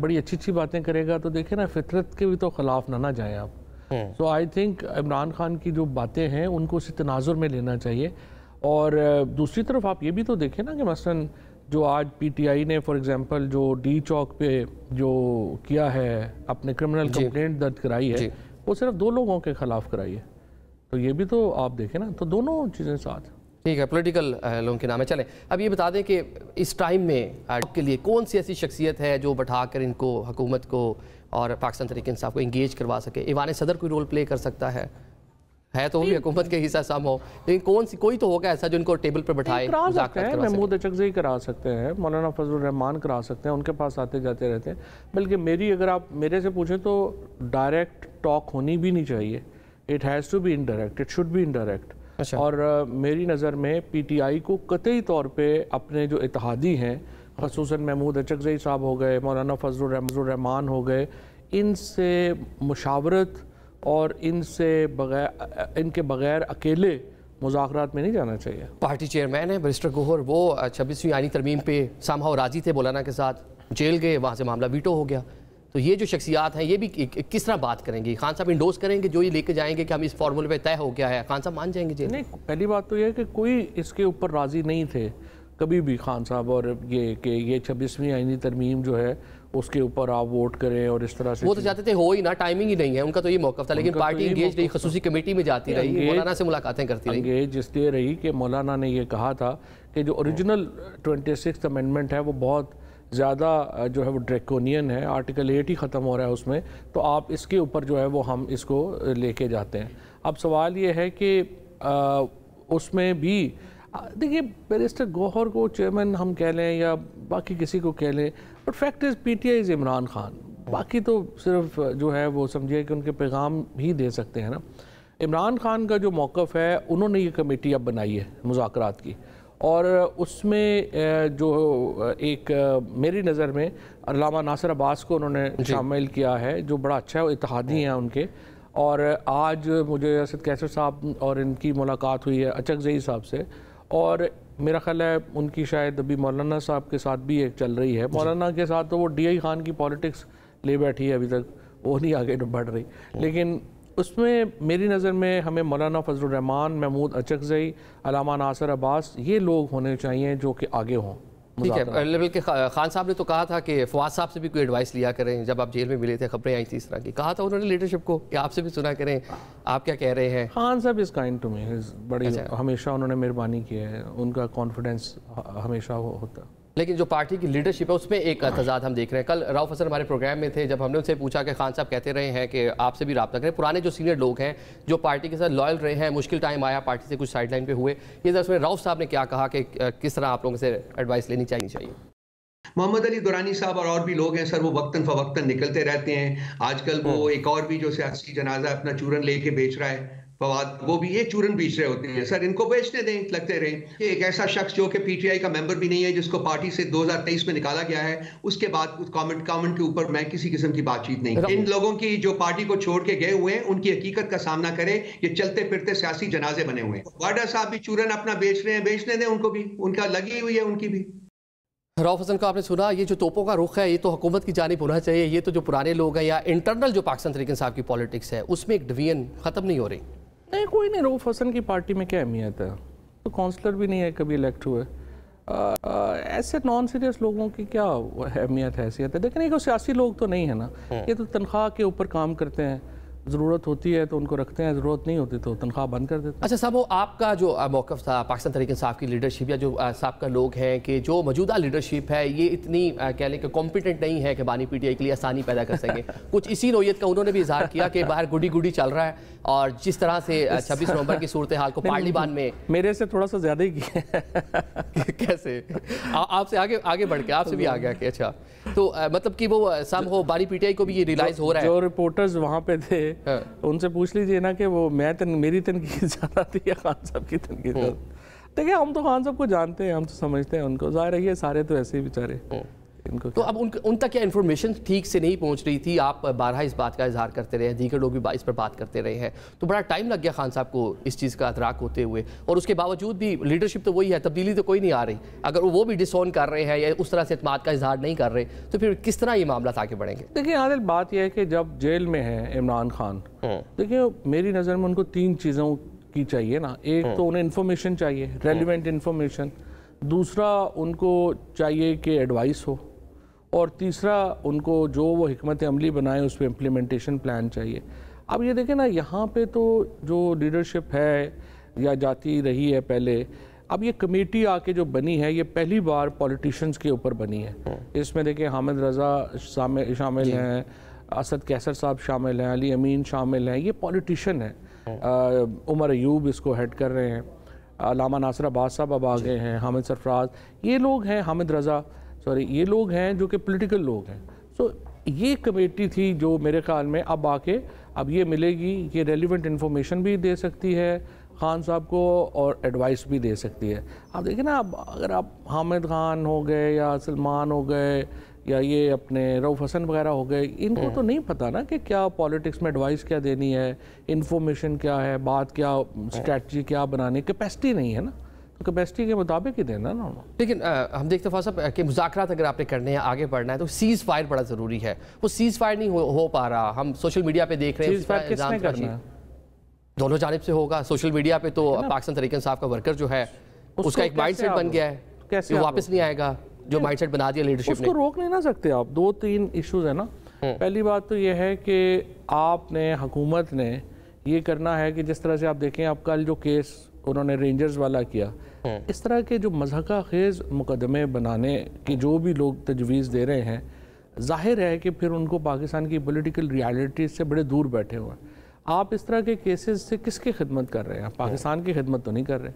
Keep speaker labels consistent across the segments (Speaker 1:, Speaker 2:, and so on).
Speaker 1: بڑی اچھی اچھی باتیں کرے گا، تو دیکھیں نا فطرت کے بھی تو خلاف نہ جائیں آپ. سو آئی تھنک عمران خان کی جو باتیں ہیں ان کو اسی تناظر میں لینا چاہیے. اور دوسری طرف آپ یہ بھی تو دیکھیں نا کہ مثلا جو آج پی ٹی آئی نے فار ایگزامپل جو ڈی چوک پہ جو کیا ہے اپنے کرمنل کمپلینٹ درج کرائی ہے، وہ صرف 2 لوگوں کے خلاف کرائی ہے. تو یہ بھی تو آپ دیکھیں نا، تو دونوں چیزیں ساتھ.
Speaker 2: ٹھیک ہے، پولیٹیکل لوگوں کے نام ہے. چلیں اب یہ بتا دیں کہ اس ٹائم میں کے لیے کون سی ایسی شخصیت ہے جو بٹھا کر ان کو حکومت کو اور پاکستان تحریک انصاف کو انگیج کروا سکے؟ ایوان صدر کوئی رول پلے کر سکتا ہے تو وہ بھی حکومت کے حصہ سم ہو، لیکن کوئی تو ہوگا ایسا جو ان کو ٹیبل پر بٹھائے.
Speaker 1: محمود اچکزئی کرا سکتے ہیں، مولانا فضل الرحمان کرا سکتے ہیں، ان کے پاس آتے جاتے رہتے ہیں. بلکہ اگر آپ میرے سے پوچھیں تو ڈائریکٹ ٹاک ہونی بھی نہیں چاہیے. It has to be indirect, it should be indirect. اور میری نظر میں پی ٹی آئی کو قطعی طور پہ اپنے جو اتحادی ہیں، خصوصاً محمود اچکزئی صاحب ہو گئے، مولانا فضل الرحمان ہو گئے، ان سے مشاورت اور ان کے بغیر اکیلے مذاکرات میں نہیں جانا چاہیے.
Speaker 2: پارٹی چیئرمین ہیں برسٹر گوہر، وہ 26ویں آئینی ترمیم پہ سامہاؤ راضی تھے مولانا کے ساتھ، جیل گئے، وہاں سے معاملہ ویٹو ہو گیا. تو یہ جو شخصیات ہیں یہ بھی کس طرح بات کریں گی؟ خان صاحب انڈوز کریں گے جو یہ لے کے جائیں گے کہ ہم اس فارمولے پہ طے ہو گیا ہے؟ خان صاحب مان جائیں گے؟
Speaker 1: نہیں، پہلی بات تو یہ ہے کہ کوئی اس کے اوپر راضی نہیں تھے کبھی بھی خان صاحب، اور یہ 26ویں آئینی ترمیم جو ہے اس کے اوپر آپ ووٹ کریں اور اس طرح سے.
Speaker 2: وہ تو چاہتے تھے ہو ہی نہ، ٹائمنگ ہی نہیں ہے، ان کا تو یہ موقف تھا. لیکن پارٹی انگیج رہی، خصوصی کمیٹی میں جاتی رہی، مولانا سے ملاقاتیں کرتی رہی.
Speaker 1: انگیج اس لیے رہی کہ مولانا نے یہ کہا تھا کہ جو اوریجنل 26th امینڈمنٹ ہے وہ بہت زیادہ جو ہے وہ ڈریکونین ہے، آرٹیکل 8 ہی ختم ہو رہا ہے اس میں، تو آپ اس کے اوپر جو ہے وہ ہم اس کو لے کے جاتے ہیں. اب سوال یہ ہے کہ اس میں بھی دیکھیے بیرسٹر گوہر کو چیئرمین ہم کہہ لیں یا باقی کسی کو کہہ لیں، but fact is PTI is Imran Khan. باقی تو صرف جو ہے وہ سمجھیے کہ ان کے پیغام ہی دے سکتے ہیں نا. عمران خان کا جو موقف ہے، انہوں نے یہ کمیٹی اب بنائی ہے مذاکرات کی، اور اس میں جو ایک میری نظر میں علامہ ناصر عباس کو انہوں نے شامل کیا ہے، جو بڑا اچھا ہے، وہ اتحادی ہیں ان کے. اور آج مجھے اسد کیسر صاحب اور ان کی ملاقات ہوئی ہے اچکزئی صاحب سے، اور میرا خیال ہے ان کی شاید ابھی مولانا صاحب کے ساتھ بھی ایک چل رہی ہے. مولانا کے ساتھ تو وہ ڈی آئی خان کی پالیٹکس لے بیٹھی ہے، ابھی تک وہ نہیں آگے بڑھ رہی. لیکن اس میں میری نظر میں ہمیں مولانا فضل الرحمان، محمود اچکزئی، علامہ ناصر عباس، یہ لوگ ہونے چاہیے جو کہ آگے ہوں.
Speaker 2: ٹھیک ہے، بلکہ خان صاحب نے تو کہا تھا کہ فواد صاحب سے بھی کوئی ایڈوائس لیا کریں. جب آپ جیل میں ملے تھے خبریں آئیں تھی اس طرح کی، کہا تھا انہوں نے لیڈرشپ کو کہ آپ سے بھی سنا کریں، آپ کیا کہہ رہے ہیں.
Speaker 1: خان صاحب از کائنڈ ٹو می، بڑی ہمیشہ انہوں نے مہربانی کی ہے، ان کا کانفیڈنس ہمیشہ ہوتا.
Speaker 2: لیکن جو پارٹی کی لیڈرشپ ہے اس میں ایک تضاد ہم دیکھ رہے ہیں. کل رؤف حسن ہمارے پروگرام میں تھے، جب ہم نے ان سے پوچھا کہ خان صاحب کہتے رہے ہیں کہ آپ سے بھی رابطہ کریں، پرانے جو سینئر لوگ ہیں جو پارٹی کے ساتھ لائل رہے ہیں، مشکل ٹائم آیا پارٹی سے کچھ سائیڈ لائن پہ ہوئے، یہ اس میں رؤف صاحب نے کیا کہا کہ کس طرح آپ لوگوں سے ایڈوائس لینی چاہیے؟
Speaker 3: محمد علی دورانی صاحب اور بھی لوگ ہیں سر، وہ وقتاً فوقتاً نکلتے رہتے ہیں. آج کل وہ ایک اور بھی جو سیاسی جنازہ اپنا چورن لے کے بیچ رہا ہے فواد، وہ بھی یہ چورن بیچ رہے ہوتے ہیں سر. ان کو بیچنے دیں، لگتے رہیں. ایک ایسا شخص جو کہ پی ٹی آئی کا ممبر بھی نہیں ہے، جس کو پارٹی سے 2023 میں نکالا گیا ہے، اس کے بعد کامنٹ کے اوپر میں کسی قسم کی بات چیت نہیں. ان لوگوں کی جو پارٹی کو چھوڑ کے گئے ہوئے ہیں، ان کی حقیقت کا سامنا کریں. یہ چلتے پھرتے سیاسی جنازے بنے ہوئے ہیں. واڈا صاحب بھی چورن اپنا بیچ رہے ہیں، بیچنے دیں ان کو بھی، ان کا لگی ہوئی ہے ان کی بھی.
Speaker 2: رؤف حسن کو آپ نے سنا، یہ جو توپوں کا رخ ہے یہ تو حکومت کی جانب ہونا چاہیے. یہ تو جو پرانے لوگ ہیں یا انٹرنل جو پاکستان تحریک انصاف کی پالیٹکس ہے اس میں ایک ڈویژن ختم نہیں ہو رہی.
Speaker 1: نہیں، کوئی نہیں. رؤف حسن کی پارٹی میں کیا اہمیت ہے؟ تو کونسلر بھی نہیں ہے، کبھی الیکٹ ہوئے. ایسے نان سیریس لوگوں کی کیا اہمیت حیثیت ہے؟ لیکن یہ سیاسی لوگ تو نہیں ہے نا، یہ تو تنخواہ کے اوپر کام کرتے ہیں. ضرورت ہوتی ہے تو ان کو رکھتے ہیں، ضرورت نہیں ہوتی تو تنخواہ بند کر دیتے ہیں.
Speaker 2: اچھا صاحب، آپ کا جو موقف تھا پاکستان تحریک انصاف کی لیڈرشپ یا جو سابقہ لوگ ہیں کہ جو موجودہ لیڈرشپ ہے یہ اتنی کہہ لیں کہ کمپیٹنٹ نہیں ہے کہ بانی پی ٹی آئی کے لیے آسانی پیدا کر سکیں، کچھ اسی نوعیت کا انہوں نے بھی اظہار کیا کہ باہر گڈی چل رہا ہے، اور جس طرح سے 26 نومبر کی صورتحال کو پارلیمان میں
Speaker 1: میرے سے تھوڑا سا زیادہ ہی کیا.
Speaker 2: کیسے آپ سے آگے بڑھ کے آپ سے بھی آ گیا کہ اچھا تو مطلب کہ وہ سم ہو بانی پی ٹی آئی کو بھی یہ ریلائز ہو رہا ہے.
Speaker 1: جو رپورٹرز وہاں پہ تھے ان سے پوچھ لیجئے نا کہ وہ میری تنقید زیادہ تھی یا خان صاحب کی تنقید زیادہ. دیکھیں ہم تو خان صاحب کو جانتے ہیں، ہم تو سمجھتے ہیں ان کو، ظاہر ہے یہ سارے تو ایسے ہی بیچارے
Speaker 2: تو اب ان تک کیا انفارمیشن ٹھیک سے نہیں پہنچ رہی تھی؟ آپ بارہا اس بات کا اظہار کرتے رہے ہیں, دیگر لوگ بھی اس پر بات کرتے رہے ہیں, تو بڑا ٹائم لگ گیا خان صاحب کو اس چیز کا ادراک ہوتے ہوئے, اور اس کے باوجود بھی لیڈرشپ تو وہی ہے, تبدیلی تو کوئی نہیں آ رہی. اگر وہ بھی ڈس آن کر رہے ہیں یا اس طرح سے اعتماد کا اظہار نہیں کر رہے, تو پھر کس طرح یہ معاملات آگے بڑھیں گے؟
Speaker 1: دیکھیں عادل, بات یہ ہے کہ جب جیل میں ہیں عمران خان, دیکھیں میری نظر میں ان کو 3 چیزوں کی چاہیے نا. ایک تو انہیں انفارمیشن چاہیے, ریلیونٹ انفارمیشن. دوسرا ان کو چاہیے کہ ایڈوائس ہو, اور تیسرا ان کو جو وہ حکمت عملی بنائیں اس پہ امپلیمنٹیشن پلان چاہیے. اب یہ دیکھیں نا, یہاں پہ تو جو لیڈرشپ ہے یا جاتی رہی ہے پہلے, اب یہ کمیٹی آ کے جو بنی ہے یہ پہلی بار پولیٹیشنز کے اوپر بنی ہے. اس میں دیکھیں حامد رضا شامل ہیں, اسد کیسر صاحب شامل ہیں, علی امین شامل ہیں, یہ پولیٹیشین ہیں. عمر ایوب اس کو ہیڈ کر رہے ہیں, علامہ ناصر عباس صاحب اب آگے ہیں, حامد سرفراز, یہ لوگ ہیں, حامد رضا یہ لوگ ہیں جو کہ پولیٹیکل لوگ ہیں. سو یہ کمیٹی تھی جو میرے خیال میں اب آ کے اب یہ ملے گی, یہ ریلیونٹ انفارمیشن بھی دے سکتی ہے خان صاحب کو اور ایڈوائس بھی دے سکتی ہے. آپ دیکھیں نا, اب اگر آپ حامد خان ہو گئے یا سلمان ہو گئے یا یہ اپنے رؤف حسن وغیرہ ہو گئے, ان کو تو نہیں پتہ نا کہ کیا پالیٹکس میں ایڈوائس کیا دینی ہے, انفارمیشن کیا ہے, بات کیا, اسٹریٹجی کیا بنانی, کیپیسٹی نہیں ہے نا, تو کیپیسٹی کے مطابق ہی دینا نا.
Speaker 2: لیکن ہم دیکھتے ہیں صاحب کہ مذاکرات اگر آپ نے کرنے ہیں, آگے بڑھنا ہے, تو سیز فائر بڑا ضروری ہے. وہ سیز فائر نہیں ہو پا رہا. ہم سوشل میڈیا پہ دیکھ رہے ہیں,
Speaker 1: سیز فائر کس نے کرنا ہے؟
Speaker 2: دونوں جانب سے ہوگا. سوشل میڈیا پہ تو پاکستان تحریک انصاف کا ورکر جو ہے اس کا ایک مائنڈ سیٹ بن گیا ہے, وہ واپس نہیں آئے گا, جو مائنڈ سیٹ بنا دیا لیڈرشپ نے.
Speaker 1: اس کو روک نہیں نہ سکتے آپ. 2-3 ایشوز ہیں نا. پہلی بات تو یہ ہے کہ آپ نے, حکومت نے یہ کرنا ہے کہ جس طرح سے آپ دیکھیں, اب کل جو کیس انہوں نے رینجرز والا کیا, اس طرح کے جو مضحکہ خیز مقدمے بنانے کی جو بھی لوگ تجویز دے رہے ہیں, ظاہر ہے کہ پھر ان کو پاکستان کی پولیٹیکل ریالٹی سے بڑے دور بیٹھے ہوئے ہیں. آپ اس طرح کے کیسز سے کس کی خدمت کر رہے ہیں؟ پاکستان کی خدمت تو نہیں کر رہے.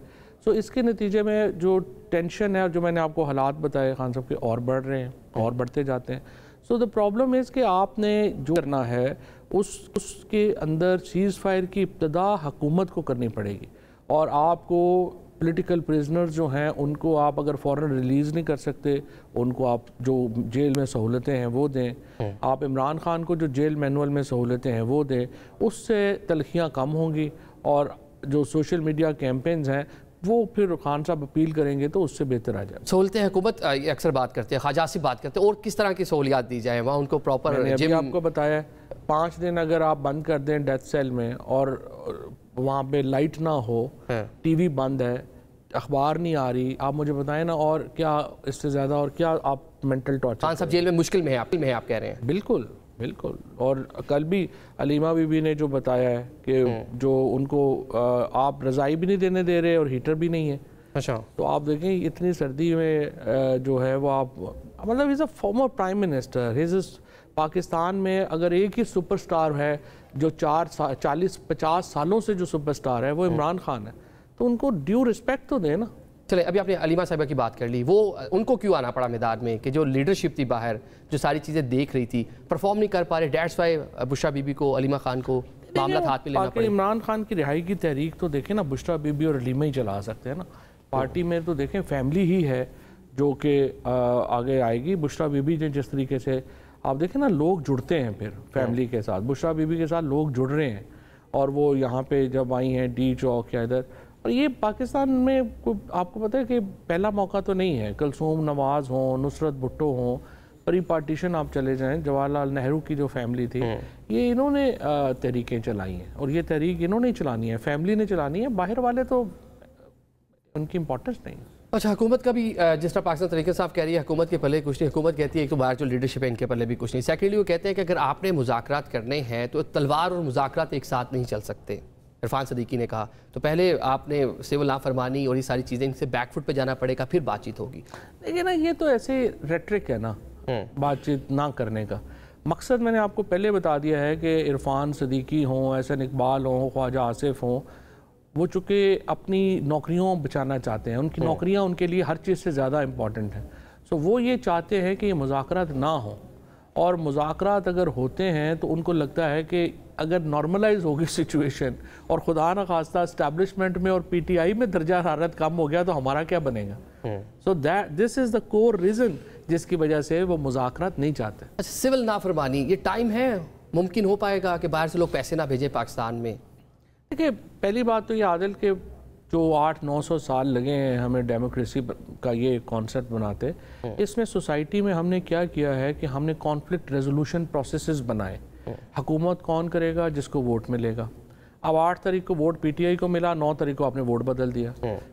Speaker 1: سو اس کے نتیجے میں جو ٹینشن ہے, اور جو میں نے آپ کو حالات بتائے خان صاحب کے, اور بڑھ رہے ہیں, اور بڑھتے جاتے ہیں. سو دا پرابلم از کہ آپ نے جو کرنا ہے اس کے اندر سیز فائر کی ابتدا حکومت کو کرنی پڑے گی, اور آپ کو پولیٹیکل پریزنرز جو ہیں ان کو آپ اگر فوراً ریلیز نہیں کر سکتے, ان کو آپ جو جیل میں سہولتیں ہیں وہ دیں. آپ عمران خان کو جو جیل مینول میں سہولتیں ہیں وہ دیں, اس سے تلخیاں کم ہوں گی, اور جو سوشل میڈیا کیمپینز ہیں وہ پھر خان صاحب اپیل کریں گے تو اس سے بہتر آ جائے.
Speaker 2: سہولتیں حکومت اکثر بات کرتے ہیں, خواجہ آصف بات کرتے ہیں, اور کس طرح کی سہولیات دی جائیں وہاں ان کو پراپر؟
Speaker 1: میں نے ابھی آپ کو بتایا 5 دن اگر آپ بند کر دیں ڈیتھ سیل میں, اور وہاں پہ لائٹ نہ ہو, ٹی وی بند ہے, اخبار نہیں آ رہی, آپ مجھے بتائیں نا, اور کیا اس سے زیادہ اور کیا آپ مینٹل ٹارچر.
Speaker 2: خان صاحب جیل میں مشکل میں ہے آپ کہہ رہے ہیں.
Speaker 1: بالکل بالکل. اور کل بھی علیمہ بی بی نے جو بتایا ہے کہ جو ان کو آپ رضائی بھی نہیں دینے دے رہے اور ہیٹر بھی نہیں ہے.
Speaker 2: اچھا,
Speaker 1: تو آپ دیکھیں اتنی سردی میں جو ہے وہ آپ, مطلب از اے فارمر پرائم منسٹر. پاکستان میں اگر ایک ہی سپر سٹار ہے جو 40-50 سالوں سے جو سپر سٹار ہے وہ عمران خان ہے, تو ان کو ڈیو رسپیکٹ تو دیں نا.
Speaker 2: چلے ابھی آپ نے علیمہ صاحبہ کی بات کر لی, وہ ان کو کیوں آنا پڑا میدان میں کہ جو لیڈرشپ تھی باہر, جو ساری چیزیں دیکھ رہی تھی, پرفارم نہیں کر پا رہے, that's why Bushra be be کو, علیمہ خان کو معاملات ہاتھ میں لینا پڑے.
Speaker 1: عمران خان کی رہائی کی تحریک تو دیکھیں نا, بشرا بی بی اور علیمہ ہی چلا سکتے ہیں نا. پارٹی میں تو دیکھیں فیملی ہی ہے جو کہ آگے آئے گی. بشرا بی بی نے جس طریقے سے آپ دیکھیں نا, لوگ جڑتے ہیں پھر فیملی کے ساتھ, بشرا بی بی کے ساتھ لوگ جڑ رہے ہیں, اور وہ یہاں پہ جب آئی ہیں ڈی چوک یا ادھر, اور یہ پاکستان میں آپ کو پتہ ہے کہ پہلا موقع تو نہیں ہے. کلثوم نواز ہوں, نصرت بھٹو ہوں, پری پارٹیشن آپ چلے جائیں, جواہر لال نہرو کی جو فیملی تھی, یہ انہوں نے تحریکیں چلائی ہیں, اور یہ تحریک انہوں نے چلانی ہے, فیملی نے چلانی ہے, باہر والے تو ان کی امپورٹنس نہیں.
Speaker 2: اچھا, حکومت کا بھی جس طرح پاکستان تحریک انصاف کہہ رہی ہے حکومت کے پلے کچھ نہیں, حکومت کہتی ہے ایک تو باہر جو لیڈرشپ ہے ان کے پلے بھی کچھ نہیں. سیکنڈلی وہ کہتے ہیں کہ اگر آپ نے مذاکرات کرنے ہیں تو تلوار اور مذاکرات ایک ساتھ نہیں چل سکتے. عرفان صدیقی نے کہا تو پہلے آپ نے سول نافرمانی اور یہ ساری چیزیں ان سے بیک فٹ پہ جانا پڑے گا, پھر بات چیت ہوگی.
Speaker 1: لیکن نا یہ تو ایسے ریٹرک ہے نا بات چیت نہ کرنے کا. مقصد میں نے آپ کو پہلے بتا دیا ہے کہ عرفان صدیقی ہوں, احسن اقبال ہوں, خواجہ آصف ہوں, وہ چونکہ اپنی نوکریوں بچانا چاہتے ہیں, ان کی نوکریاں ان کے لیے ہر چیز سے زیادہ امپورٹنٹ ہیں. سو وہ یہ چاہتے ہیں کہ یہ مذاکرات نہ ہوں, اور مذاکرات اگر ہوتے ہیں تو ان کو لگتا ہے کہ اگر نارملائز ہوگی سچویشن, اور خدا نخواستہ اسٹیبلشمنٹ میں اور پی ٹی آئی میں درجہ حرارت کم ہو گیا تو ہمارا کیا بنے گا. سو دس از دا کور ریزن جس کی وجہ سے وہ مذاکرات نہیں چاہتے.
Speaker 2: اچھا، سول نافرمانی یہ ٹائم ہے ممکن ہو پائے گا کہ باہر سے لوگ پیسے نہ بھیجیں پاکستان میں؟
Speaker 1: دیکھیے پہلی بات تو یہ عادل کہ جو 800-900 سال لگے ہیں ہمیں ڈیموکریسی کا یہ کانسیپٹ بناتے، اس میں سوسائٹی میں ہم نے کیا کیا ہے کہ ہم نے کانفلکٹ ریزولوشن پروسیسز بنائے. حکومت کون کرے گا؟ جس کو ووٹ ملے گا. اب 8 تاریخ کو ووٹ پی ٹی آئی کو ملا، 9 تاریخ کو آپ نے ووٹ بدل دیا.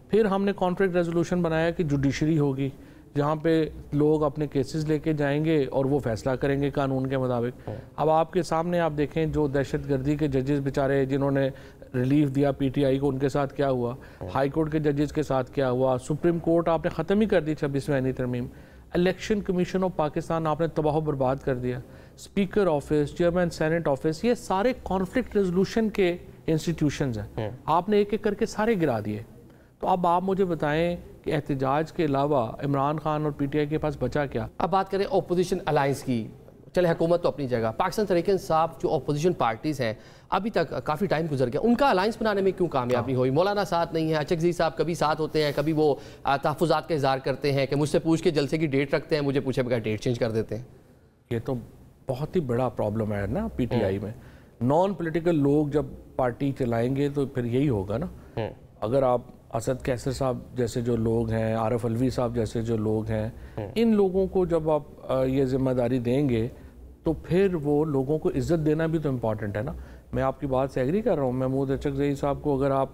Speaker 1: پھر ہم نے کانفلکٹ ریزولوشن بنایا کہ جوڈیشری ہوگی جہاں پہ لوگ اپنے کیسز لے کے جائیں گے اور وہ فیصلہ کریں گے قانون کے مطابق. اب آپ کے سامنے آپ دیکھیں جو دہشت گردی کے ججز بیچارے جنہوں نے ریلیف دیا پی ٹی آئی کو، ان کے ساتھ کیا ہوا، ہائی کورٹ کے ججز کے ساتھ کیا ہوا، سپریم کورٹ آپ نے ختم ہی کر دی 26ویں آئینی ترمیم، الیکشن کمیشن آف پاکستان آپ نے تباہ و برباد کر دیا، speaker office, chairman senate office, یہ سارے کانفلکٹ ریزولوشن کے انسٹیٹیوشنز ہیں، آپ نے ایک ایک کر کے سارے گرا دیے. تو اب آپ مجھے بتائیں کہ احتجاج کے علاوہ عمران خان اور پی ٹی آئی کے پاس بچا کیا؟
Speaker 2: اب بات کریں اپوزیشن الائنس کی. چلے حکومت تو اپنی جگہ، پاکستان تحریک انصاف جو اپوزیشن پارٹیز ہیں ابھی تک کافی ٹائم گزر گیا، ان کا الائنس بنانے میں کیوں کامیاب نہیں ہوئی؟ مولانا ساتھ نہیں ہے، اچکزئی صاحب کبھی ساتھ ہوتے ہیں، کبھی وہ تحفظات کا اظہار کرتے ہیں کہ مجھ سے پوچھ کے جلسے کی ڈیٹ رکھتے ہیں، مجھے پوچھے بغیر ڈیٹ چینج کر دیتے ہیں.
Speaker 1: یہ تو بہت ہی بڑا پرابلم ہے نا پی ٹی آئی میں. نان پولیٹیکل لوگ جب پارٹی چلائیں گے تو پھر یہی ہوگا نا. اگر آپ اسد کیسر صاحب جیسے جو لوگ ہیں، عارف الوی صاحب جیسے جو لوگ ہیں، ان لوگوں کو جب آپ یہ ذمہ داری دیں گے تو پھر وہ لوگوں کو عزت دینا بھی تو امپورٹنٹ ہے نا. میں آپ کی بات سے ایگری کر رہا ہوں. محمود اچکزئی صاحب کو اگر آپ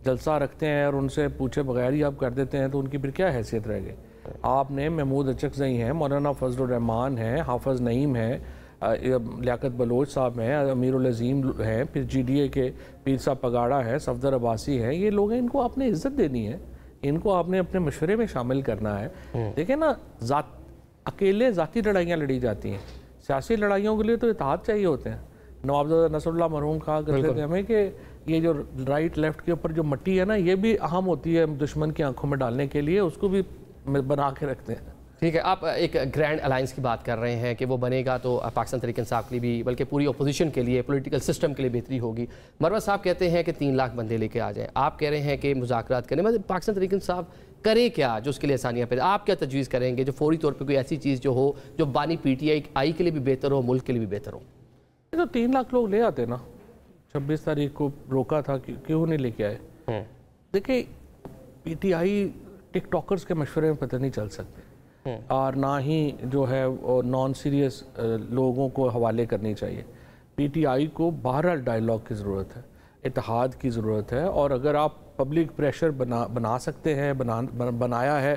Speaker 1: جلسہ رکھتے ہیں اور ان سے پوچھے بغیر ہی آپ کر دیتے ہیں تو ان کی پھر کیا حیثیت رہ گئی؟ آپ نے محمود اچکزئی ہیں، مولانا فضل الرحمان ہیں، حافظ نعیم ہیں، لیاقت بلوچ صاحب ہیں، امیر العظیم ہیں، پھر جی ڈی اے کے پیر صاحب پگاڑا ہے، صفدر عباسی ہیں. یہ لوگ ہیں، ان کو آپ نے عزت دینی ہے، ان کو آپ نے اپنے مشورے میں شامل کرنا ہے. دیکھیں نا، اکیلے ذاتی لڑائیاں لڑی جاتی ہیں، سیاسی لڑائیوں کے لیے تو اتحاد چاہیے ہوتے ہیں. نوابزادہ نصر اللہ مرحوم کہا کرتے تھے ہمیں کہ یہ جو رائٹ لیفٹ کے اوپر جو مٹی ہے نا، یہ بھی اہم ہوتی ہے دشمن کی آنکھوں میں ڈالنے کے لیے، اس کو بھی بنا کے رکھتے ہیں.
Speaker 2: ٹھیک ہے، آپ ایک گرینڈ الائنس کی بات کر رہے ہیں کہ وہ بنے گا تو پاکستان تحریک انصاف کے لیے بھی بلکہ پوری اپوزیشن کے لیے، پولیٹیکل سسٹم کے لیے بہتری ہوگی. مروت صاحب کہتے ہیں کہ 3 لاکھ بندے لے کے آ جائیں، آپ کہہ رہے ہیں کہ مذاکرات کریں. مطلب پاکستان تحریک انصاف کرے کیا جو اس کے لیے آسانیاں پیدا؟ آپ کیا تجویز کریں گے جو فوری طور پہ کوئی ایسی چیز جو ہو جو بانی پی ٹی آئی کے لیے بھی بہتر ہو، ملک کے لیے بھی بہتر ہو؟
Speaker 1: تو 3 لاکھ لوگ لے آتے نا. 26 تاریخ کو روکا تھا، کیوں نہیں لے کے آئے؟ دیکھیں P T I tick talkers کے مشورے میں پتہ نہیں چل سکتے، اور نہ ہی جو ہے نان سیریس لوگوں کو حوالے کرنی چاہیے. پی ٹی آئی کو بہرحال ڈائیلاگ کی ضرورت ہے، اتحاد کی ضرورت ہے، اور اگر آپ پبلک پریشر بنا سکتے ہیں، بنایا ہے.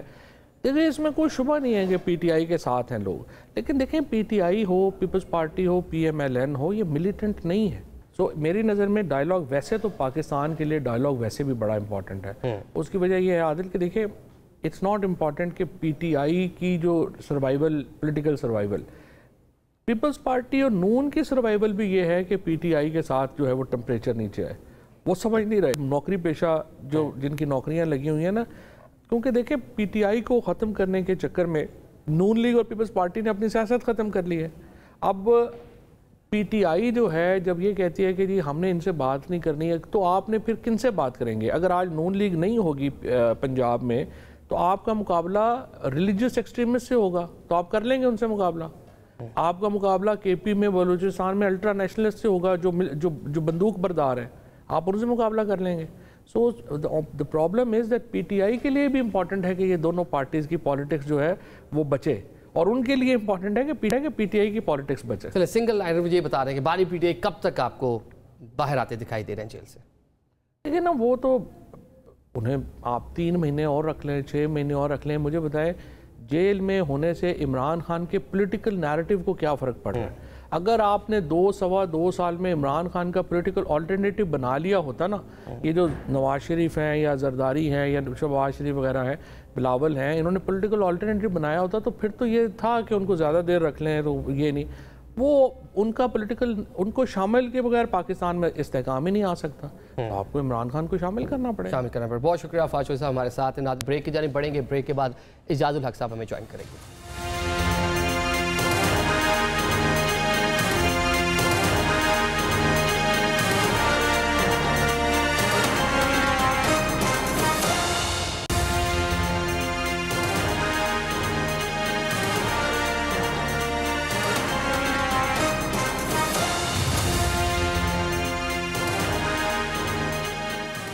Speaker 1: دیکھیں اس میں کوئی شبہ نہیں ہے کہ پی ٹی آئی کے ساتھ ہیں لوگ، لیکن دیکھیں پی ٹی آئی ہو، پیپلز پارٹی ہو، پی ایم ایل این ہو، یہ ملیٹنٹ نہیں ہے. سو میری نظر میں ڈائیلاگ ویسے تو پاکستان کے لیے ڈائیلاگ ویسے بھی بڑا امپورٹنٹ ہے. اس کی وجہ یہ ہے عادل کہ دیکھیں اٹس ناٹ امپورٹنٹ کہ پی ٹی آئی کی جو survival, political survival, Peoples Party اور نون کی سروائیول بھی یہ ہے کہ پی ٹی آئی کے ساتھ جو ہے وہ ٹمپریچر نیچے آئے. وہ سمجھ نہیں رہے نوکری پیشہ جو جن کی نوکریاں لگی ہوئی ہیں نا، کیونکہ دیکھیں پی ٹی آئی کو ختم کرنے کے چکر میں نون لیگ اور پیپلز پارٹی نے اپنی سیاست ختم کر لی ہے. اب پی ٹی آئی جو ہے جب یہ کہتی ہے کہ جی ہم نے ان سے بات نہیں کرنی ہے، تو آپ نے پھر کن سے بات کریں گے؟ اگر آج نون لیگ نہیں ہوگی پنجاب میں تو آپ کا مقابلہ ریلیجیس ایکسٹریمسٹ سے ہوگا، تو آپ کر لیں گے ان سے مقابلہ. آپ کا مقابلہ کے پی میں، بلوچستان میں الٹرا نیشنلسٹ سے ہوگا جو بندوق بردار ہیں، آپ ان سے مقابلہ کر لیں گے. سو the problem is that P T I کے لیے بھی امپورٹنٹ ہے کہ یہ دونوں پارٹیز کی پالیٹکس جو ہے وہ بچے، اور ان کے لیے امپورٹنٹ ہے کہ پی ٹی آئی کی پالیٹکس بچے.
Speaker 2: چلے سنگل لائنر مجھے یہ بتا رہے ہیں کہ بانی پی ٹی آئی کب تک آپ کو باہر آتے دکھائی دے رہے ہیں جیل سے؟
Speaker 1: لیکن نا وہ تو انہیں آپ 3 مہینے اور رکھ لیں، 6 مہینے اور رکھ لیں. مجھے بتائیں جیل میں ہونے سے عمران خان کے پولیٹیکل نیریٹو کو کیا فرق پڑ رہا ہے؟ اگر آپ نے 2 سال میں عمران خان کا پولیٹیکل آلٹرنیٹیو بنا لیا ہوتا نا، یہ جو نواز شریف ہیں یا زرداری ہیں یا شہباز شریف وغیرہ ہیں، بلاول ہیں، انہوں نے پولیٹیکل آلٹرنیٹیو بنایا ہوتا تو پھر تو یہ تھا کہ ان کو زیادہ دیر رکھ لیں. تو یہ نہیں، وہ ان کا پولیٹیکل، ان کو شامل کے بغیر پاکستان میں استحکام ہی نہیں آ سکتا. تو آپ کو عمران خان کو شامل کرنا پڑے.
Speaker 2: بہت شکریہ فاضل صاحب ہمارے ساتھ ہیں. بریک کی جانب بڑھیں گے، بریک کے بعد اعجاز الحق صاحب ہمیں جوائن کریں گے.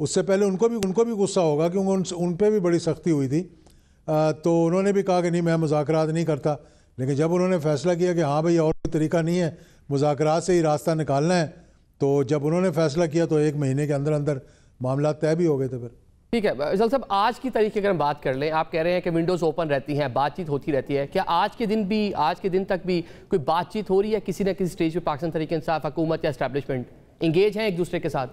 Speaker 4: اس سے پہلے ان کو بھی غصہ ہوگا کیونکہ ان پہ بھی بڑی سختی ہوئی تھی، تو انہوں نے بھی کہا کہ نہیں میں مذاکرات نہیں کرتا، لیکن جب انہوں نے فیصلہ کیا کہ ہاں بھئی اور کوئی طریقہ نہیں ہے، مذاکرات سے ہی راستہ نکالنا ہے، تو جب انہوں نے فیصلہ کیا تو 1 مہینے کے اندر اندر معاملات طے بھی ہو گئے تھے پھر۔
Speaker 2: ٹھیک ہے افضل صاحب، آج کی تاریخ اگر ہم بات کر لیں، آپ کہہ رہے ہیں کہ ونڈوز اوپن رہتی ہیں، بات چیت ہوتی رہتی ہے، کیا آج کے دن تک بھی کوئی بات چیت ہو رہی ہے کسی نہ کسی سٹیج پہ پاکستان تحریک انصاف حکومت یا اسٹیبلشمنٹ انگیج ہیں ایک دوسرے کے ساتھ؟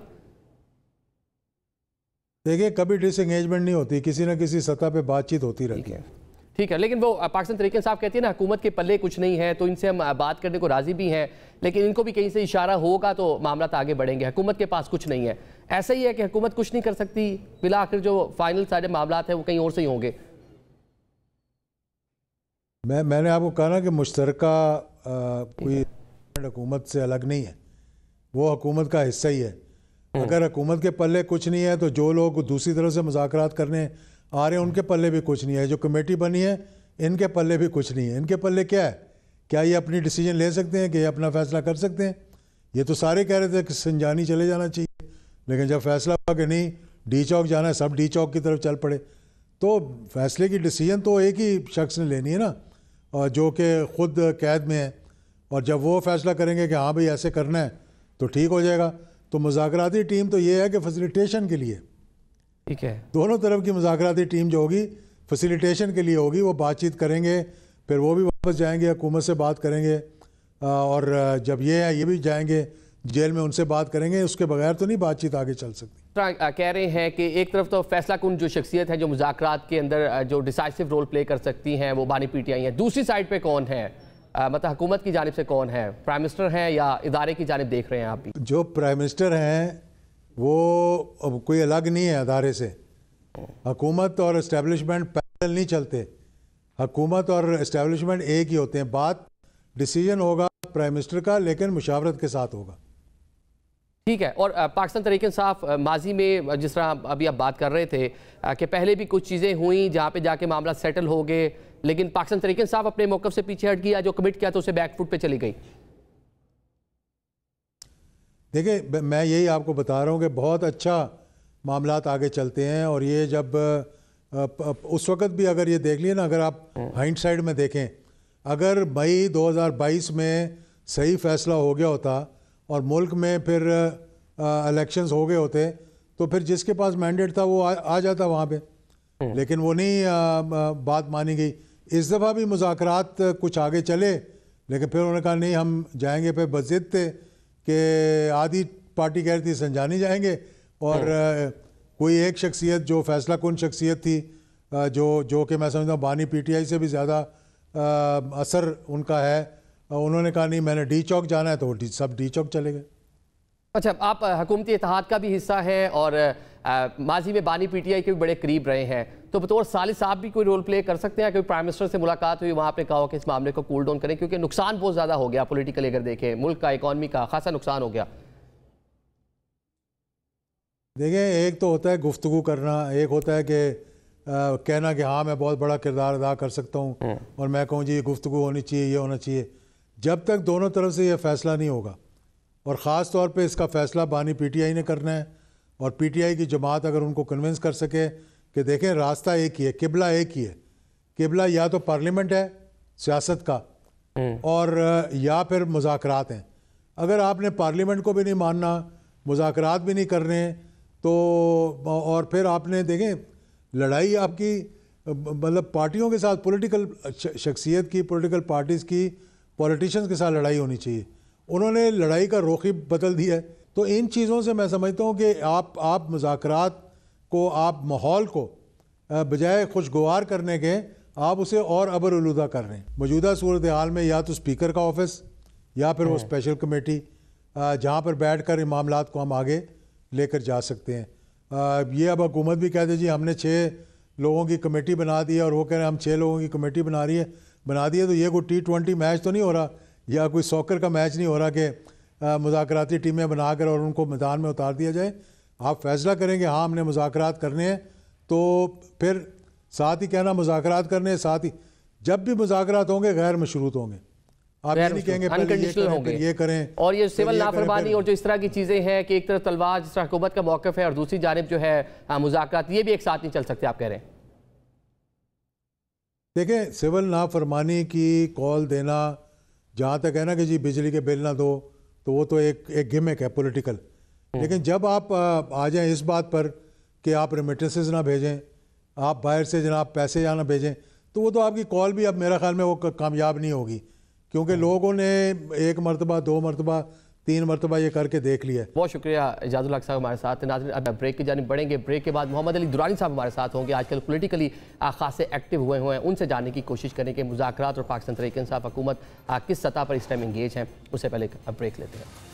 Speaker 4: دیکھیں کبھی ڈس انگیجمنٹ نہیں ہوتی، کسی نہ کسی سطح پہ بات چیت ہوتی رہتی ہے۔
Speaker 2: ٹھیک ہے، لیکن وہ پاکستان تحریک انصاف کہتی ہے نا حکومت کے پلے کچھ نہیں ہے، تو ان سے ہم بات کرنے کو راضی بھی ہیں، لیکن ان کو بھی کہیں سے اشارہ ہوگا تو معاملات آگے بڑھیں گے، حکومت کے پاس کچھ نہیں ہے۔ ایسا ہی ہے کہ حکومت کچھ نہیں کر سکتی، بالآخر جو فائنل سارے معاملات ہیں وہ کہیں اور سے ہی ہوں گے؟
Speaker 4: میں نے آپ کو کہا نا کہ مشترکہ کوئی حکومت سے الگ نہیں ہے، وہ حکومت کا حصہ ہی ہے۔ اگر حکومت کے پلے کچھ نہیں ہے تو جو لوگ دوسری طرف سے مذاکرات کرنے آ رہے ہیں ان کے پلے بھی کچھ نہیں ہے، جو کمیٹی بنی ہے ان کے پلے بھی کچھ نہیں ہے۔ ان کے پلے کیا ہے؟ کیا یہ اپنی ڈیسیجن لے سکتے ہیں کہ یہ اپنا فیصلہ کر سکتے ہیں؟ یہ تو سارے کہہ رہے تھے کہ سنجانی چلے جانا چاہیے، لیکن جب فیصلہ ہوا کہ نہیں ڈی چوک جانا ہے، سب ڈی چوک کی طرف چل پڑے۔ تو فیصلے کی ڈیسیجن تو ایک ہی شخص نے لینی ہے نا، اور جو کہ خود قید میں ہے، اور جب وہ فیصلہ کریں گے کہ ہاں بھئی ایسے کرنا ہے تو ٹھیک ہو جائے گا۔ تو مذاکراتی ٹیم تو یہ ہے کہ فیسیلیٹیشن کے لیے،
Speaker 2: ٹھیک ہے،
Speaker 4: دونوں طرف کی مذاکراتی ٹیم جو ہوگی فیسیلیٹیشن کے لیے ہوگی، وہ بات چیت کریں گے، پھر وہ بھی واپس جائیں گے حکومت سے بات کریں گے، اور جب یہ بھی جائیں گے جیل میں ان سے بات کریں گے، اس کے بغیر تو نہیں بات چیت آگے چل سکتی۔
Speaker 2: کہہ رہے ہیں کہ ایک طرف تو فیصلہ کن جو شخصیت ہے جو مذاکرات کے اندر جو ڈیسائسو رول پلے کر سکتی ہیں وہ بانی پی ٹی آئی ہیں، دوسری سائڈ پہ کون ہے؟ مطلب حکومت کی جانب سے کون ہے؟ پرائم منسٹر ہیں یا ادارے کی جانب دیکھ رہے ہیں آپ بھی؟
Speaker 4: جو پرائم منسٹر ہیں وہ کوئی الگ نہیں ہے ادارے سے، حکومت اور اسٹیبلشمنٹ پیرل نہیں چلتے، حکومت اور اسٹیبلشمنٹ ایک ہی ہوتے ہیں۔ بات ڈیسیجن ہوگا پرائم منسٹر کا، لیکن مشاورت کے ساتھ ہوگا۔
Speaker 2: ٹھیک ہے، اور پاکستان تحریک انصاف ماضی میں جس طرح ابھی آپ بات کر رہے تھے کہ پہلے بھی کچھ چیزیں ہوئیں جہاں پہ جا کے معاملہ سیٹل ہو گئے، لیکن پاکستان تحریک انصاف اپنے موقف سے پیچھے ہٹ گیا، جو کمٹ کیا تو اسے بیک فٹ پہ چلی گئی۔
Speaker 4: دیکھیں میں یہی آپ کو بتا رہا ہوں کہ بہت اچھا معاملات آگے چلتے ہیں، اور یہ جب اس وقت بھی اگر یہ دیکھ لیے نا، اگر آپ ہائنڈ سائڈ میں دیکھیں، اگر مئی 2022 میں صحیح فیصلہ ہو گیا ہوتا اور ملک میں پھر الیکشنز ہو گئے ہوتے تو پھر جس کے پاس مینڈیٹ تھا وہ آ جاتا وہاں پہ، لیکن وہ نہیں بات مانی گئی۔ اس دفعہ بھی مذاکرات کچھ آگے چلے، لیکن پھر انہوں نے کہا نہیں ہم جائیں گے، پہ بضد تھے کہ آدھی پارٹی کہہ رہی تھی سنجانی جائیں گے، اور کوئی ایک شخصیت جو فیصلہ کن شخصیت تھی جو کہ میں سمجھتا ہوں بانی پی ٹی آئی سے بھی زیادہ اثر ان کا ہے، انہوں نے کہا نہیں میں نے ڈی چوک جانا ہے، تو وہ سب ڈی چوک چلے گئے۔
Speaker 2: اچھا، آپ حکومتی اتحاد کا بھی حصہ ہیں اور ماضی میں بانی پی ٹی آئی کے بھی بڑے قریب رہے ہیں، تو بطور ثالث صاحب بھی کوئی رول پلے کر سکتے ہیں؟ کوئی پرائم منسٹر سے ملاقات ہوئی، وہاں پہ کہا ہو کہ اس معاملے کو کول ڈاؤن کریں، کیونکہ نقصان بہت زیادہ ہو گیا پولیٹیکلی، اگر دیکھیں ملک کا اکانومی کا خاصا نقصان ہو گیا۔
Speaker 4: دیکھیں ایک تو ہوتا ہے گفتگو کرنا، ایک ہوتا ہے کہ کہنا کہ ہاں میں بہت بڑا کردار ادا کر سکتا ہوں اور میں کہوں جی یہ گفتگو ہونی چاہیے، یہ ہونا چاہیے۔ جب تک دونوں طرف سے یہ فیصلہ نہیں ہوگا، اور خاص طور پہ اس کا فیصلہ بانی پی ٹی آئی نے کرنا ہے، اور پی ٹی آئی کی جماعت اگر ان کو کنونس کر سکے کہ دیکھیں راستہ ایک ہی ہے، قبلہ ایک ہی ہے، قبلہ یا تو پارلیمنٹ ہے سیاست کا، اور یا پھر مذاکرات ہیں۔ اگر آپ نے پارلیمنٹ کو بھی نہیں ماننا، مذاکرات بھی نہیں کرنے، تو اور پھر آپ نے دیکھیں لڑائی آپ کی مطلب پارٹیوں کے ساتھ، پولیٹیکل شخصیت کی، پولیٹیکل پارٹیز کی، پولیٹیشینز کے ساتھ لڑائی ہونی چاہیے۔ انہوں نے لڑائی کا رخ ہی بدل دیا ہے۔ تو ان چیزوں سے میں سمجھتا ہوں کہ آپ مذاکرات کو، آپ ماحول کو بجائے خوشگوار کرنے کے آپ اسے اور ابر آلودہ کر رہے ہیں۔ موجودہ صورتحال میں یا تو اسپیکر کا آفس یا پھر وہ اسپیشل کمیٹی جہاں پر بیٹھ کر ان معاملات کو ہم آگے لے کر جا سکتے ہیں۔ یہ اب حکومت بھی کہتے جی ہم نے 6 لوگوں کی کمیٹی بنا دی ہے، اور وہ کہہ رہے ہیں ہم 6 لوگوں کی کمیٹی بنا دی ہے، تو یہ کوئی T20 میچ تو نہیں ہو رہا، یا کوئی سوکر کا میچ نہیں ہو رہا کہ مذاکراتی ٹیمیں بنا کر اور ان کو میدان میں اتار دیا جائے۔ آپ فیصلہ کریں کہ ہاں ہم نے مذاکرات کرنے ہیں، تو پھر ساتھ ہی کہنا مذاکرات کرنے ہیں، ساتھ ہی جب بھی مذاکرات ہوں گے غیر مشروط ہوں گے، آپ یہ نہیں کہیں گے
Speaker 2: انکنڈیشنل ہوں گے
Speaker 4: یہ کریں.
Speaker 2: اور یہ سول نافرمانی اور جو اس طرح کی چیزیں ہیں کہ ایک طرف تلوار جس طرح حکومت کا موقف ہے اور دوسری جانب جو ہے مذاکرات، یہ بھی ایک ساتھ نہیں چل سکتے آپ کہہ رہے ہیں؟
Speaker 4: دیکھیں سول نافرمانی کی کال دینا جہاں تک ہے نا کہ جی بجلی کے بل نہ دو، تو وہ تو ایک گمک ہے پولیٹیکل. لیکن جب آپ آ جائیں اس بات پر کہ آپ ریمیٹنسز نہ بھیجیں، آپ باہر سے جناب پیسے یا نہ بھیجیں، تو وہ تو آپ کی کال بھی اب میرا خیال میں وہ کامیاب نہیں ہوگی، کیونکہ لوگوں نے ایک مرتبہ 2 مرتبہ 3 مرتبہ یہ کر کے دیکھ لیا ہے.
Speaker 2: بہت شکریہ اعجاز الحق صاحب ہمارے ساتھ. ناظرین اب بریک کی جانب بڑھیں گے. بریک کے بعد محمد علی درانی صاحب ہمارے ساتھ ہوں گے. آج کل پولیٹیکلی خاصے ایکٹیو ہوئے ہیں، ان سے جاننے کی کوشش کریں کہ مذاکرات اور پاکستان تحریک انصاف حکومت کس سطح پر اس ٹائم انگیج ہیں. اس سے پہلے اب بریک لیتے ہیں.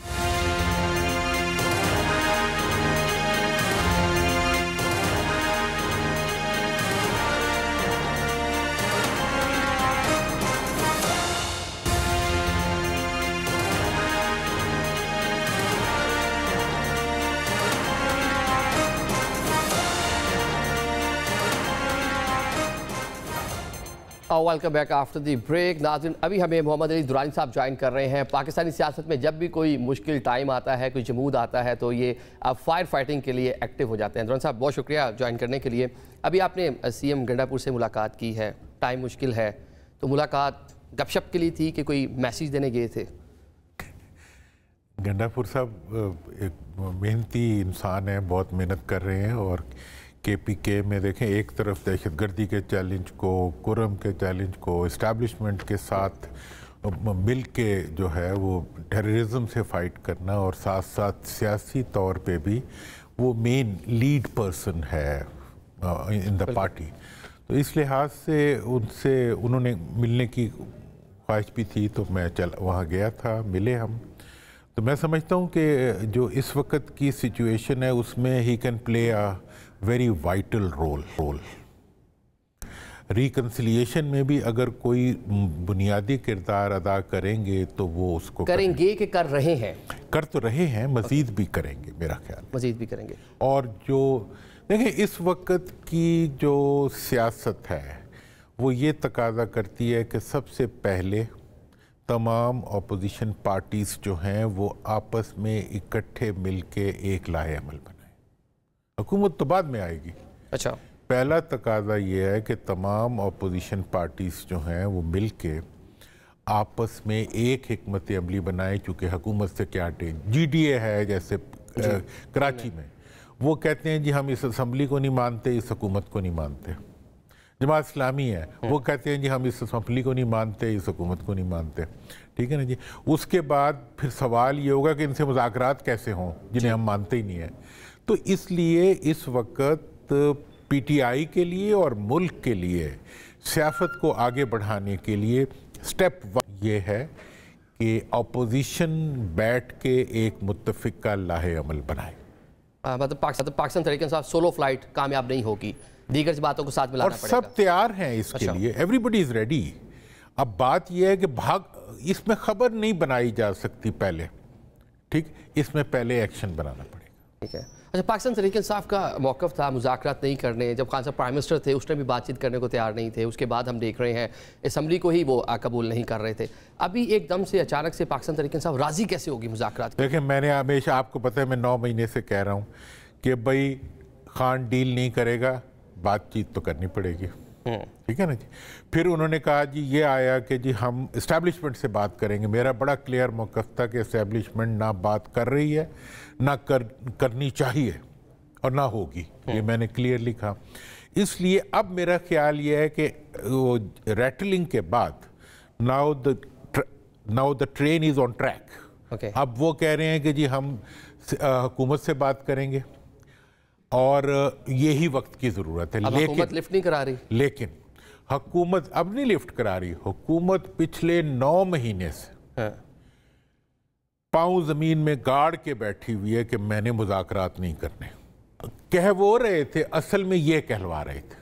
Speaker 2: Welcome back after the break. ناظرین ابھی ہمیں محمد علی درانی صاحب جوائن کر رہے ہیں. پاکستانی سیاست میں جب بھی کوئی مشکل ٹائم آتا ہے، کوئی جمود آتا ہے، تو یہ فائر فائٹنگ کے لیے ایکٹیو ہو جاتے ہیں. درانی صاحب بہت شکریہ جوائن کرنے کے لیے. ابھی آپ نے سی ایم گنڈا پور سے ملاقات کی ہے، ٹائم مشکل ہے، تو ملاقات گپ شپ کے لیے تھی کہ کوئی میسیج دینے گئے تھے؟
Speaker 5: گنڈا پور صاحب ایک محنتی انسان ہیں، بہت محنت کر رہے ہیں، اور کے پی کے میں دیکھیں ایک طرف دہشت گردی کے چیلنج کو، کرم کے چیلنج کو، اسٹیبلشمنٹ کے ساتھ مل کے جو ہے وہ ٹیررزم سے فائٹ کرنا، اور ساتھ ساتھ سیاسی طور پہ بھی وہ مین لیڈ پرسن ہے ان دا پارٹی. تو اس لحاظ سے انہوں نے ملنے کی خواہش بھی تھی، تو میں وہاں گیا تھا، ملے ہم. تو میں سمجھتا ہوں کہ جو اس وقت کی سچویشن ہے اس میں ہی can play a very vital role. Reconciliation میں بھی اگر کوئی بنیادی کردار ادا کریں گے تو وہ اس کو
Speaker 2: کریں گے کہ کر رہے ہیں،
Speaker 5: کر تو رہے ہیں، مزید بھی کریں گے میرا خیال،
Speaker 2: مزید بھی کریں گے.
Speaker 5: اور جو دیکھیں اس وقت کی جو سیاست ہے وہ یہ تقاضا کرتی ہے کہ سب سے پہلے تمام اپوزیشن پارٹیز جو ہیں وہ آپس میں اکٹھے مل کے ایک لاہے عمل بنائیں. حکومت تو بعد میں آئے گی.
Speaker 2: اچھا،
Speaker 5: پہلا تقاضا یہ ہے کہ تمام اپوزیشن پارٹیز جو ہیں وہ مل کے آپس میں ایک حکمت عملی بنائیں. چونکہ حکومت سے کیا جی ڈی اے ہے جیسے کراچی میں، وہ کہتے ہیں جی ہم اس اسمبلی کو نہیں مانتے، اس حکومت کو نہیں مانتے. جماعت اسلامی ہے، وہ کہتے ہیں جی ہم اس اسمبلی کو نہیں مانتے، اس حکومت کو نہیں مانتے. ٹھیک ہے نا جی. اس کے بعد پھر سوال یہ ہوگا کہ ان سے مذاکرات کیسے ہوں جنہیں ہم مانتے ہی نہیں ہیں. تو اس لیے اس وقت پی ٹی آئی کے لیے اور ملک کے لیے سیاست کو آگے بڑھانے کے لیے سٹیپ 1 یہ ہے کہ اپوزیشن بیٹھ کے ایک متفق کا لاہے عمل بنائے.
Speaker 2: مطلب پاکستان تحریک انصاف سولو فلائٹ کامیاب نہیں ہوگی، دیگر باتوں کو ساتھ ملانا پڑے گا.
Speaker 5: اور سب تیار ہیں اس کے لیے، ایوری بڈی از ریڈی. اب بات یہ ہے کہ اس میں خبر نہیں بنائی جا سکتی پہلے، ٹھیک، اس میں پہلے ایکشن بنانا پڑے گا.
Speaker 2: ٹھیک ہے. اچھا، پاکستان تحریک انصاف کا موقف تھا مذاکرات نہیں کرنے. جب خان صاحب پرائم منسٹر تھے اس ٹائم بھی بات چیت کرنے کو تیار نہیں تھے. اس کے بعد ہم دیکھ رہے ہیں اسمبلی کو ہی وہ قبول نہیں کر رہے تھے. ابھی ایک دم سے اچانک سے پاکستان تحریک انصاف راضی کیسے ہوگی مذاکرات؟
Speaker 5: دیکھیں میں نے ہمیشہ آپ کو پتہ ہے میں 9 مہینے سے کہہ رہا ہوں کہ بھائی خان ڈیل نہیں کرے گا، بات چیت تو کرنی پڑے گی. ٹھیک ہے نا جی. پھر انہوں نے کہا جی یہ آیا کہ جی ہم اسٹیبلشمنٹ سے بات کریں گے. میرا بڑا کلیئر موقف تھا کہ اسٹیبلشمنٹ نہ بات کر رہی ہے، نہ کرنی چاہیے اور نہ ہوگی. یہ میں نے کلیئرلی کہا. اس لیے اب میرا خیال یہ ہے کہ وہ ریٹلنگ کے بعد now the train is on track. اب وہ کہہ رہے ہیں کہ جی ہم حکومت سے بات کریں گے اور یہی وقت کی ضرورت ہے.
Speaker 2: لیکن حکومت لفٹ نہیں کرا رہی.
Speaker 5: لیکن حکومت اب نہیں لفٹ کرا رہی. حکومت پچھلے 9 مہینے سے پاؤں زمین میں گاڑ کے بیٹھی ہوئی ہے کہ میں نے مذاکرات نہیں کرنے. کہہ وہ رہے تھے، اصل میں یہ کہلوا رہے تھے.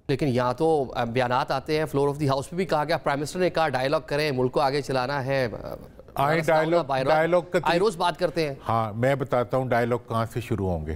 Speaker 2: لیکن یہاں تو بیانات آتے ہیں، فلور آف دی ہاؤس پہ بھی کہا گیا، پرائم منسٹر نے کہا ڈائیلاگ کریں، ملک کو آگے چلانا ہے.
Speaker 5: ڈائیلاگ
Speaker 2: آئی روز بات کرتے ہیں.
Speaker 5: ہاں میں بتاتا ہوں ڈائیلاگ کہاں سے شروع ہوں گے.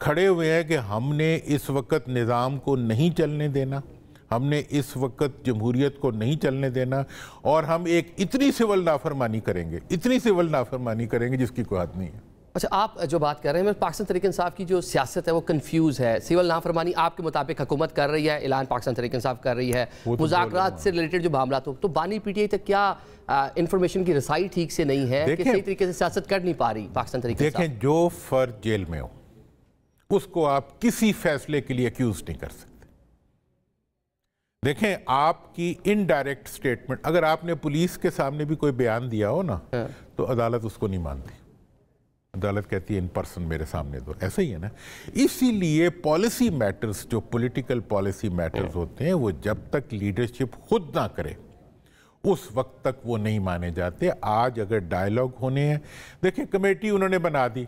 Speaker 5: کھڑے ہوئے ہیں کہ ہم نے اس وقت نظام کو نہیں چلنے دینا, ہم نے اس وقت جمہوریت کو نہیں چلنے دینا, اور ہم ایک اتنی سول نافرمانی کریں گے, اتنی سول نافرمانی کریں گے جس کی کوئی حد نہیں ہے.
Speaker 2: اچھا, آپ جو بات کر رہے ہیں, پاکستان تحریک انصاف کی جو سیاست ہے وہ کنفیوز ہے. سول نافرمانی آپ کے مطابق حکومت کر رہی ہے, اعلان پاکستان تحریک انصاف کر رہی ہے, مذاکرات سے ریلیٹڈ جو معاملات ہو, تو بانی پی ٹی آئی تک کیا انفارمیشن کی رسائی ٹھیک سے نہیں ہے کہ صحیح طریقے سے سیاست کر نہیں پا رہی پاکستان تحریک انصاف؟
Speaker 5: دیکھیں, جو فرد جیل میں ہو اس کو آپ کسی فیصلے کے لیے ایکیوز نہیں کر سکتے. دیکھیں, آپ کی انڈائریکٹ سٹیٹمنٹ, اگر آپ نے پولیس کے سامنے بھی کوئی بیان دیا ہو نا تو عدالت اس کو نہیں مانتی. عدالت کہتی ہے ان پرسن میرے سامنے دو. ایسا ہی ہے نا. اسی لیے پالیسی میٹرز, جو پولیٹیکل پالیسی میٹرز ہوتے ہیں, وہ جب تک لیڈرشپ خود نہ کرے اس وقت تک وہ نہیں مانے جاتے. آج اگر ڈائیلاگ ہونے ہیں, دیکھیں کمیٹی انہوں نے بنا دی,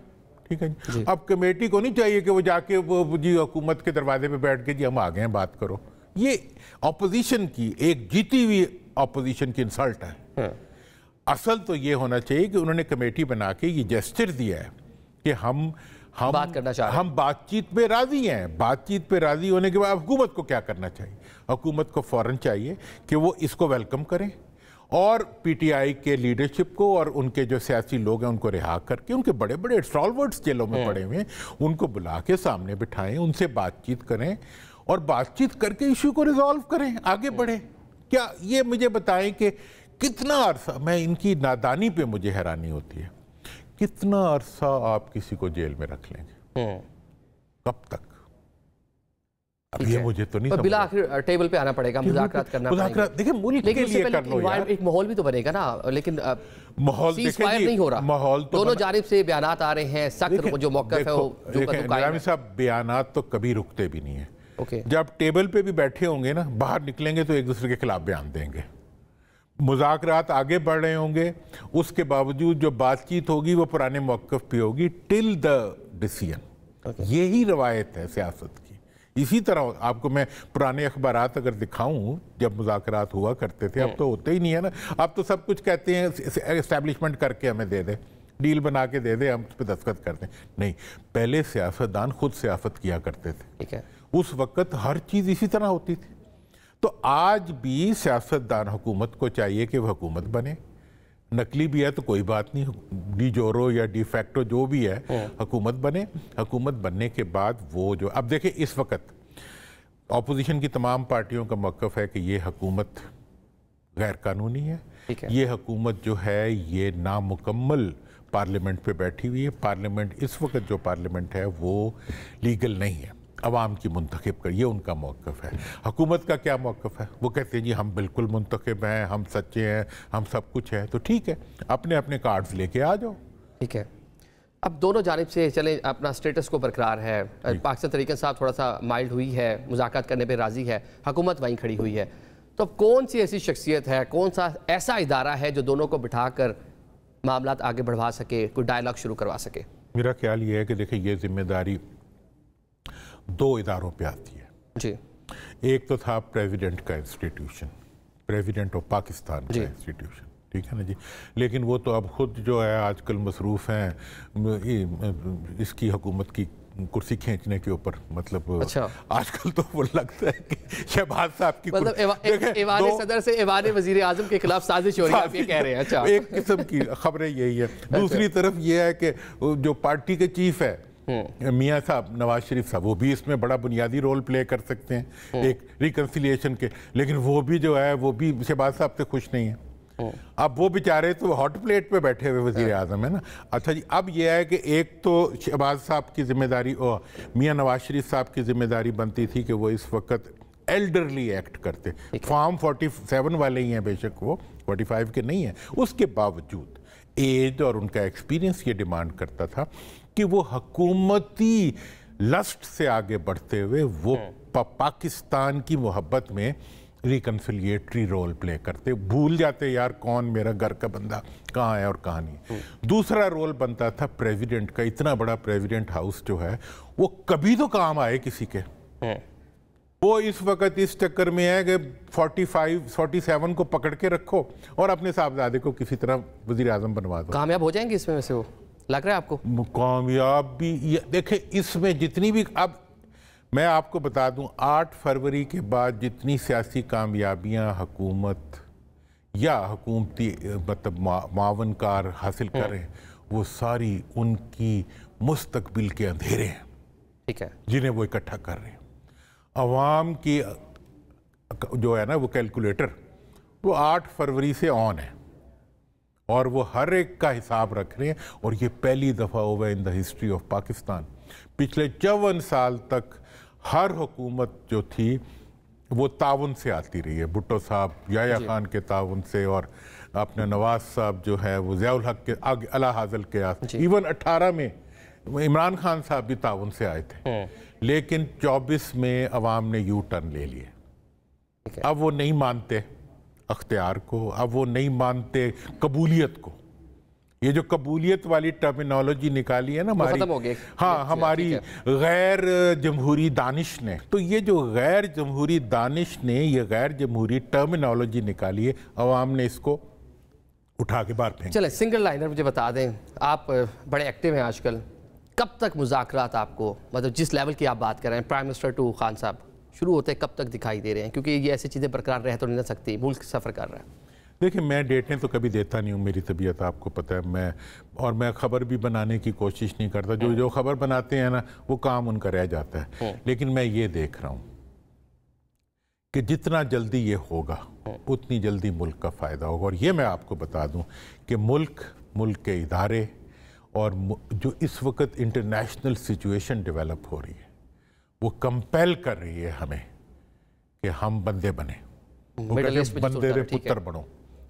Speaker 5: ٹھیک ہے جی, اب کمیٹی کو نہیں چاہیے کہ وہ جا کے وہ جی حکومت کے دروازے پہ بیٹھ کے جی ہم آ گئے ہیں بات کرو. یہ اپوزیشن کی, ایک جیتی ہوئی اپوزیشن کی انسلٹ ہے. اصل تو یہ ہونا چاہیے کہ انہوں نے کمیٹی بنا کے یہ جیسچر دیا ہے کہ ہم بات چیت پہ راضی ہیں. بات چیت پہ راضی ہونے کے بعد حکومت کو کیا کرنا چاہیے؟ حکومت کو فوراً چاہیے کہ وہ اس کو ویلکم کریں, اور پی ٹی آئی کے لیڈرشپ کو اور ان کے جو سیاسی لوگ ہیں ان کو رہا کر کے, ان کے بڑے بڑے اسٹالورٹس جیلوں میں پڑے ہوئے ہیں, ان کو بلا کے سامنے بٹھائیں, ان سے بات چیت کریں, اور بات چیت کر کے ایشو کو ریزالو کریں, آگے بڑھیں. کیا یہ مجھے بتائیں کہ کتنا عرصہ, میں ان کی نادانی پہ مجھے حیرانی ہوتی ہے, کتنا عرصہ آپ کسی کو جیل میں رکھ لیں گے, کب تک؟ اب یہ مجھے تو نہیں سمجھ.
Speaker 2: بالآخر ٹیبل پہ آنا پڑے گا, مذاکرات کرنا پڑے گا.
Speaker 5: دیکھیں ملک کے لیے کر لو یار,
Speaker 2: ایک ماحول بھی تو بنے گا نا. لیکن
Speaker 5: ماحول
Speaker 2: سیز فائر نہیں ہو رہا,
Speaker 5: ماحول تو
Speaker 2: دونوں جانب سے بیانات آ رہے ہیں, سخت جو موقف ہے وہ
Speaker 5: نظامی صاحب, بیانات تو کبھی رکتے بھی نہیں ہیں. جب ٹیبل پہ بھی بیٹھے ہوں گے نا, باہر نکلیں گے تو ایک دوسرے کے خلاف بیان دیں گے. مذاکرات آگے بڑھ رہے ہوں گے, اس کے باوجود جو بات چیت ہوگی وہ پرانے موقف پہ ہوگی ٹل دا ڈیسیژن. یہی روایت ہے سیاست کی. اسی طرح آپ کو میں پرانے اخبارات اگر دکھاؤں, جب مذاکرات ہوا کرتے تھے, اب تو ہوتے ہی نہیں ہے نا. اب تو سب کچھ کہتے ہیں اسٹیبلشمنٹ کر کے ہمیں دے دے, ڈیل بنا کے دے دے, ہم اس پہ دستخط کر دیں. نہیں, پہلے سیاستدان خود سیاست کیا کرتے تھے, اس وقت ہر چیز اسی طرح ہوتی تھی. تو آج بھی سیاستدان حکومت کو چاہیے کہ وہ حکومت بنے, نقلی بھی ہے تو کوئی بات نہیں, ڈی جورو یا ڈی فیکٹو جو بھی ہے, حکومت بنے. حکومت بننے کے بعد وہ جو, اب دیکھیں اس وقت اپوزیشن کی تمام پارٹیوں کا موقف ہے کہ یہ حکومت غیر قانونی ہے, یہ حکومت جو ہے یہ نامکمل پارلیمنٹ پہ بیٹھی ہوئی ہے. پارلیمنٹ اس وقت جو پارلیمنٹ ہے وہ لیگل نہیں ہے, عوام کی منتخب کر, یہ ان کا موقف ہے. حکومت کا کیا موقف ہے؟ وہ کہتے ہیں جی ہم بالکل منتخب ہیں, ہم سچے ہیں, ہم سب کچھ ہے. تو ٹھیک ہے, اپنے اپنے کارڈز لے کے آ جاؤ.
Speaker 2: ٹھیک ہے, اب دونوں جانب سے چلیں, اپنا سٹیٹس کو برقرار ہے. پاکستان تحریک انصاف تھوڑا سا مائلڈ ہوئی ہے, مذاکرات کرنے پہ راضی ہے, حکومت وہیں کھڑی ہوئی ہے. تو اب کون سی ایسی شخصیت ہے, کون سا ایسا ادارہ ہے جو دونوں کو بٹھا کر معاملات آگے بڑھوا سکے, کوئی ڈائیلاگ شروع کروا سکے؟
Speaker 5: میرا خیال یہ ہے کہ دیکھیں یہ ذمہ داری دو اداروں پہ آتی ہے
Speaker 2: جی.
Speaker 5: ایک تو تھا پریزیڈنٹ کا انسٹیٹیوشن, پریزیڈنٹ آف پاکستان کا انسٹیٹیوشن, ٹھیک ہے نا جی. لیکن وہ تو اب خود جو ہے آج کل مصروف ہیں اس کی حکومت کی کرسی کھینچنے کے اوپر. مطلب آج کل تو وہ لگتا ہے کہ شہباز صاحب کی
Speaker 2: ایوان صدر سے ایوان وزیر اعظم کے خلاف سازش ہو رہی ہے, آپ یہ کہہ رہے ہیں. اچھا,
Speaker 5: ایک قسم کی خبریں یہی ہے. دوسری طرف یہ ہے کہ جو پارٹی کے چیف ہے میاں صاحب, نواز شریف صاحب, وہ بھی اس میں بڑا بنیادی رول پلے کر سکتے ہیں ایک ریکنسیلیشن کے. لیکن وہ بھی جو ہے وہ بھی شہباز صاحب سے خوش نہیں ہیں. اب وہ بیچارے تو ہاٹ پلیٹ پہ بیٹھے ہوئے وزیر اعظم ہے نا. اچھا جی, اب یہ ہے کہ ایک تو شہباز صاحب کی ذمہ داری, میاں نواز شریف صاحب کی ذمہ داری بنتی تھی کہ وہ اس وقت ایلڈرلی ایکٹ کرتے. فارم 47 والے ہی ہیں بے شک, وہ 45 کے نہیں ہیں. اس کے باوجود ایج اور ان کا ایکسپیرینس یہ ڈیمانڈ کرتا تھا کہ وہ حکومتی لسٹ سے آگے بڑھتے ہوئے وہ پاکستان کی محبت میں ریکنسیلیٹری رول پلے کرتے, بھول جاتے یار کون میرا گھر کا بندہ کہاں ہے اور کہاں نہیں. دوسرا رول بنتا تھا پریزیڈنٹ کا. اتنا بڑا پریزیڈنٹ ہاؤس جو ہے وہ کبھی تو کام آئے کسی کے. وہ اس وقت اس چکر میں ہے کہ 47 کو پکڑ کے رکھو اور اپنے صاحبزادے کو کسی طرح وزیر اعظم بنوا دو.
Speaker 2: کامیاب ہو جائیں گے اس میں سے وہ لگ رہا ہے آپ کو
Speaker 5: کامیابی؟ دیکھیں اس میں جتنی بھی، اب میں آپ کو بتا دوں 8 فروری کے بعد جتنی سیاسی کامیابیاں حکومت یا حکومتی مطلب معاون کار حاصل کر رہے ہیں وہ ساری ان کی مستقبل کے اندھیرے ہیں،
Speaker 2: ٹھیک ہے،
Speaker 5: جنہیں وہ اکٹھا کر رہے ہیں۔ عوام کی جو ہے نا وہ کیلکولیٹر وہ 8 فروری سے آن ہے اور وہ ہر ایک کا حساب رکھ رہے ہیں، اور یہ پہلی دفعہ ہوا ان دا ہسٹری آف پاکستان۔ پچھلے 54 سال تک ہر حکومت جو تھی وہ تعاون سے آتی رہی ہے، بھٹو صاحب یحییٰ خان کے تعاون سے، اور اپنے نواز صاحب جو ہے وہ ضیاء الحق کے اعلی حاضل کے ایون 18 میں عمران خان صاحب بھی تعاون سے آئے تھے، لیکن 24 میں عوام نے یو ٹرن لے لیے۔ اب وہ نہیں مانتے اختیار کو، اب وہ نہیں مانتے قبولیت کو۔ یہ جو قبولیت والی ٹرمینالوجی نکالی ہے نا ہماری، ہاں ہماری غیر جمہوری دانش نے، تو یہ جو غیر جمہوری دانش نے یہ غیر جمہوری ٹرمینالوجی نکالی ہے، عوام نے اس کو اٹھا کے باہر پھینک۔
Speaker 2: چلیں سنگل لائنر مجھے بتا دیں، آپ بڑے ایکٹیو ہیں آج کل، کب تک مذاکرات آپ کو، مطلب جس لیول کی آپ بات کر رہے ہیں پرائم منسٹر ٹو خان صاحب، شروع ہوتے کب تک دکھائی دے رہے ہیں؟ کیونکہ یہ ایسی چیزیں برقرار رہ تو نہیں سکتی، ملک سفر کر رہا ہے۔
Speaker 5: دیکھیں میں ڈیٹیں تو کبھی دیتا نہیں ہوں، میری طبیعت آپ کو پتہ ہے، میں خبر بھی بنانے کی کوشش نہیں کرتا، جو خبر بناتے ہیں نا وہ کام ان کا رہ جاتا ہے۔ لیکن میں یہ دیکھ رہا ہوں کہ جتنا جلدی یہ ہوگا اتنی جلدی ملک کا فائدہ ہوگا، اور یہ میں آپ کو بتا دوں کہ ملک کے ادارے اور جو اس وقت انٹرنیشنل سچویشن ڈیولپ ہو رہی ہے وہ کمپیل کر رہی ہے ہمیں کہ ہم بندے بنیں، بندے رے پتر بنو،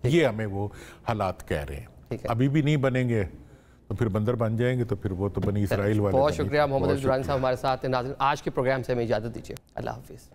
Speaker 5: یہ ہمیں وہ حالات کہہ رہے ہیں۔ ابھی بھی نہیں بنیں گے تو پھر بندر بن جائیں گے، تو پھر وہ تو بنی اسرائیل والے۔
Speaker 2: بہت شکریہ محمد علی درانی صاحب ہمارے ساتھ ہیں۔ ناظرین آج کے پروگرام سے ہمیں اجازت دیجیے، اللہ حافظ۔